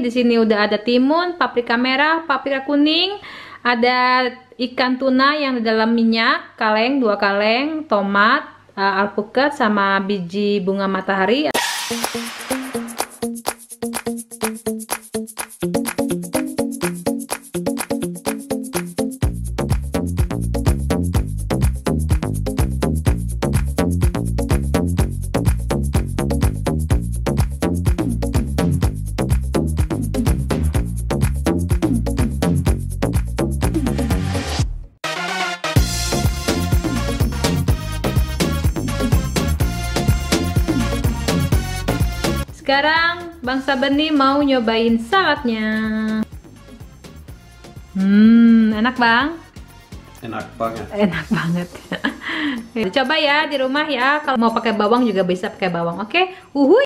Di sini udah ada timun, paprika merah, paprika kuning, ada ikan tuna yang di dalam minyak, kaleng 2 kaleng, tomat, alpukat sama biji bunga matahari. Sekarang Bang Sabeni mau nyobain saladnya. Enak Bang? Enak banget. Enak banget. Coba ya di rumah ya, kalau mau pakai bawang juga bisa pakai bawang, oke? Uhuy.